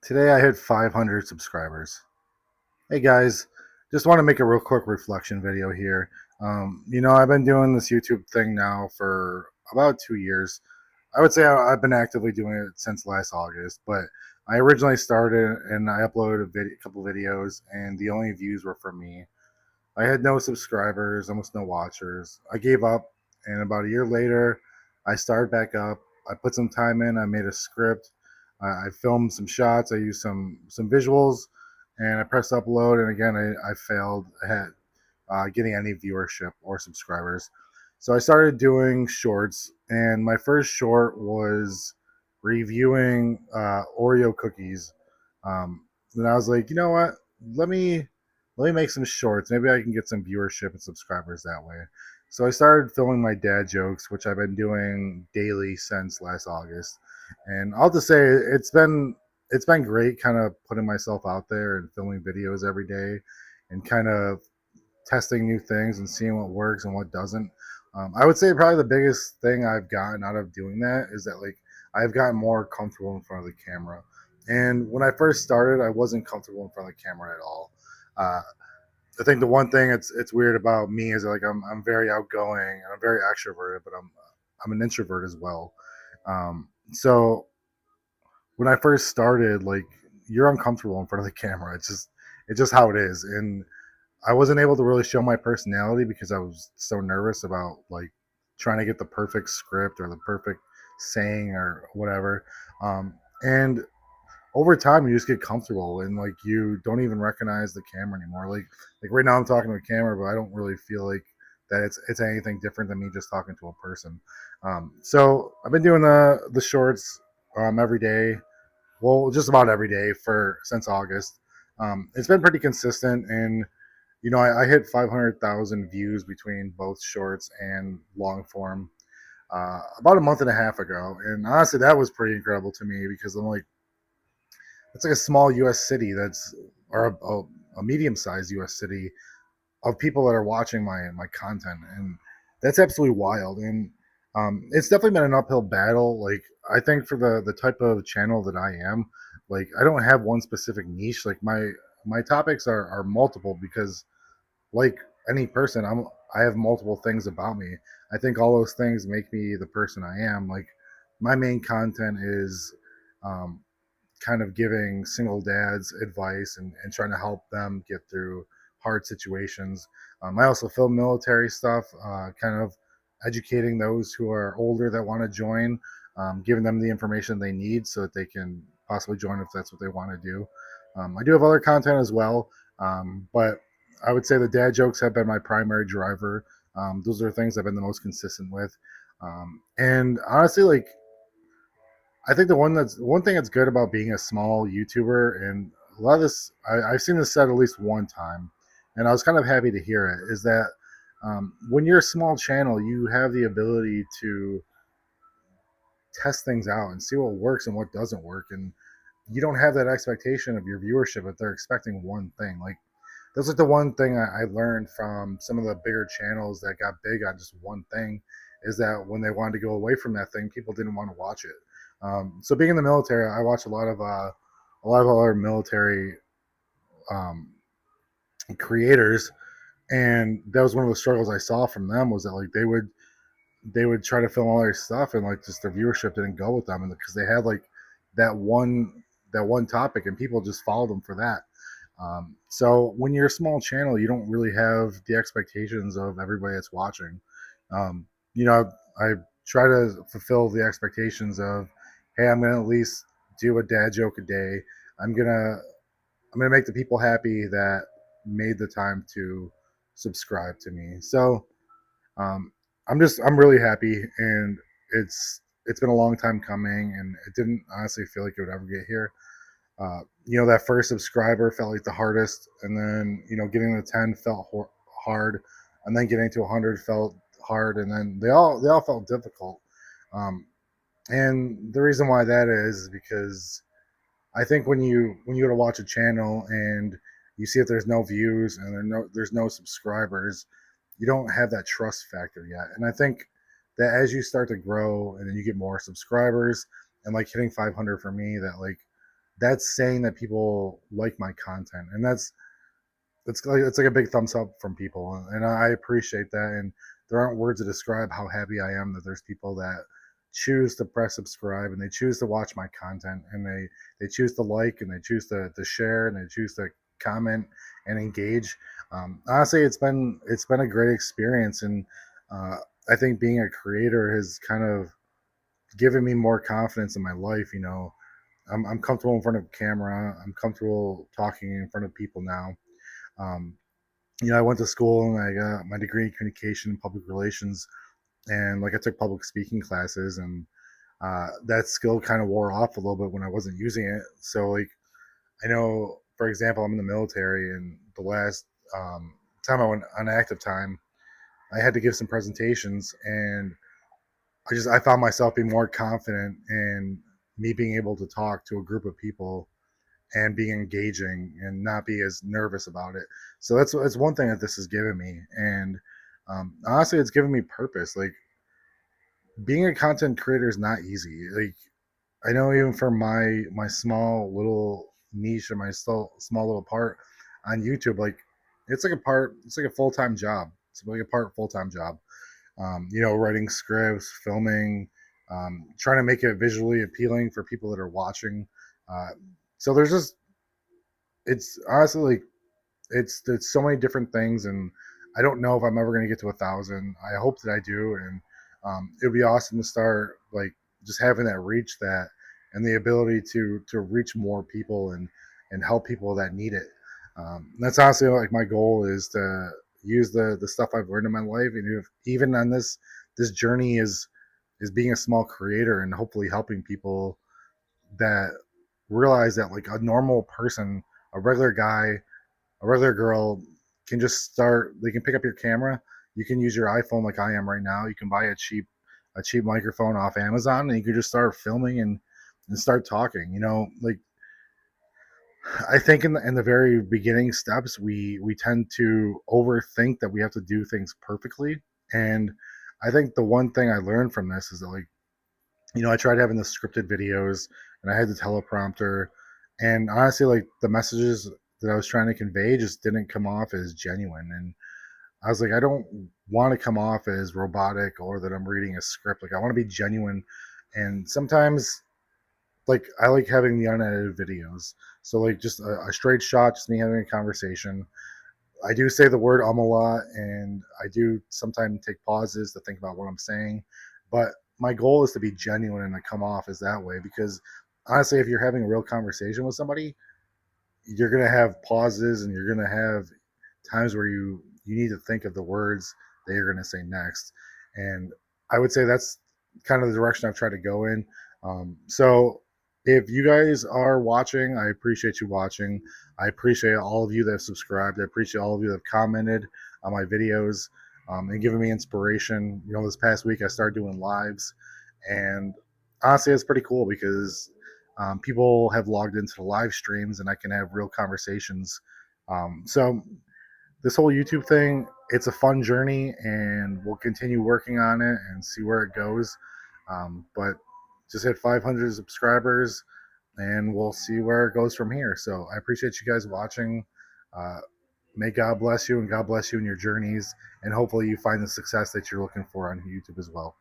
Today I hit 500 subscribers. Hey guys, just want to make a real quick reflection video here. I've been doing this YouTube thing now for about 2 years. I would say I've been actively doing it since last August, but I originally started and I uploaded a couple videos, and the only views were from me. I had no subscribers, almost no watchers. I gave up, and about a year later, I started back up. I put some time in. I made a script. I filmed some shots. I used some visuals, and I pressed upload. And again, I failed at getting any viewership or subscribers. So I started doing shorts, and my first short was reviewing Oreo cookies. And I was like, you know what? Let me let me make some shorts. Maybe I can get some viewership and subscribers that way. So I started filming my dad jokes, which I've been doing daily since last August. And I'll just say it's been great kind of putting myself out there and filming videos every day and kind of testing new things and seeing what works and what doesn't. I would say probably the biggest thing I've gotten out of doing that is that I've gotten more comfortable in front of the camera. And when I first started, I wasn't comfortable in front of the camera at all. Uh, I think the one thing it's weird about me is I'm very outgoing and I'm very extroverted, but I'm an introvert as well. So when I first started, you're uncomfortable in front of the camera. It's just how it is, and I wasn't able to really show my personality because I was so nervous about trying to get the perfect script or the perfect saying or whatever. And over time, you just get comfortable and you don't even recognize the camera anymore. Like right now, I'm talking to a camera, but I don't really feel like that it's anything different than me just talking to a person. So I've been doing the shorts every day, well, just about every day for since August. It's been pretty consistent, and I hit 500,000 views between both shorts and long form about a month and a half ago. And honestly, that was pretty incredible to me because I'm like, it's like a small U.S. city or a medium sized U.S. city of people that are watching my content, and that's absolutely wild. And it's definitely been an uphill battle. Like I think for the type of channel that I am, I don't have one specific niche. Like my topics are multiple because like any person, I have multiple things about me. I think all those things make me the person I am. Like my main content is um, kind of giving single dads advice and trying to help them get through hard situations. I also film military stuff, kind of educating those who are older that want to join, giving them the information they need so that they can possibly join if that's what they want to do. I do have other content as well, but I would say the dad jokes have been my primary driver. Those are things I've been the most consistent with. And honestly, I think the one thing that's good about being a small YouTuber, and a lot of this I've seen this said at least one time, and I was kind of happy to hear it, is that when you're a small channel, you have the ability to test things out and see what works and what doesn't work, and you don't have that expectation of your viewership if they're expecting one thing. Like that's like the one thing I learned from some of the bigger channels that got big on just one thing is that when they wanted to go away from that thing, people didn't want to watch it. So being in the military, I watch a lot of other military um, creators, and that was one of the struggles I saw from them was that they would try to film all their stuff and just their viewership didn't go with them, and because they had that one that one topic and people just followed them for that. So when you're a small channel, you don't really have the expectations of everybody that's watching. Um, I try to fulfill the expectations of, hey, I'm gonna at least do a dad joke a day. I'm gonna I'm gonna make the people happy that made the time to subscribe to me. So I'm really happy, and it's been a long time coming, and it didn't honestly feel like it would ever get here. That first subscriber felt like the hardest, and then getting to 10 felt hard, and then getting to 100 felt hard, and then they all felt difficult. Um, and the reason why that is because I think when you go to watch a channel and you see that there's no views and there's no subscribers, you don't have that trust factor yet. And I think that as you start to grow and then you get more subscribers and hitting 500 for me, that that's saying that people like my content, and it's like a big thumbs up from people, and I appreciate that. And there aren't words to describe how happy I am that there's people that choose to press subscribe, and they choose to watch my content, and they choose to like, and they choose to share, and they choose to comment and engage. Honestly, it's been a great experience, and uh, I think being a creator has kind of given me more confidence in my life. I'm comfortable in front of a camera. I'm comfortable talking in front of people now. um, I went to school and I got my degree in communication and public relations, and like I took public speaking classes, and that skill kind of wore off a little bit when I wasn't using it. So like I know, for example, I'm in the military, and the last time I went on active time, I had to give some presentations, and I found myself being more confident in me being able to talk to a group of people and being engaging and not be as nervous about it. So that's one thing that this has given me, and honestly, it's given me purpose. Like being a content creator is not easy. Like I know even for my small little niche and my small little part on YouTube, like it's like a full time job. It's like a part full time job. Writing scripts, filming, trying to make it visually appealing for people that are watching. Uh, so there's just it's honestly like it's so many different things, and I don't know if I'm ever going to get to 1,000. I hope that I do, and it would be awesome to start like just having that reach that and the ability to reach more people and help people that need it. That's honestly like my goal is to use the stuff I've learned in my life, and if, even on this journey is being a small creator and hopefully helping people that realize that like a normal person, a regular guy, a regular girl can just start. They can pick up your camera. You can use your iPhone like I am right now. You can buy a cheap microphone off Amazon, and you can just start filming and start talking. Like I think in the very beginning steps, we tend to overthink that we have to do things perfectly. And I think the one thing I learned from this is that like I tried having the scripted videos, and I had the teleprompter, and honestly, like the messages that I was trying to convey just didn't come off as genuine. And I was like, I don't want to come off as robotic or that I'm reading a script. Like I want to be genuine. And sometimes like I like having the unedited videos. So like just a straight shot, just me having a conversation. I do say the word a lot, and I do sometimes take pauses to think about what I'm saying. But my goal is to be genuine and to come off as that way, because honestly, if you're having a real conversation with somebody, you're gonna have pauses, and you're gonna have times where you need to think of the words that you're gonna say next. And I would say that's kind of the direction I've tried to go in. So if you guys are watching, I appreciate you watching. I appreciate all of you that have subscribed. I appreciate all of you that have commented on my videos, and giving me inspiration. This past week I started doing lives, and honestly, it's pretty cool because people have logged into the live streams, and I can have real conversations. So this whole YouTube thing, it's a fun journey, and we'll continue working on it and see where it goes. But just hit 500 subscribers, and we'll see where it goes from here. So I appreciate you guys watching. Uh, may God bless you, and God bless you in your journeys, and hopefully you find the success that you're looking for on YouTube as well.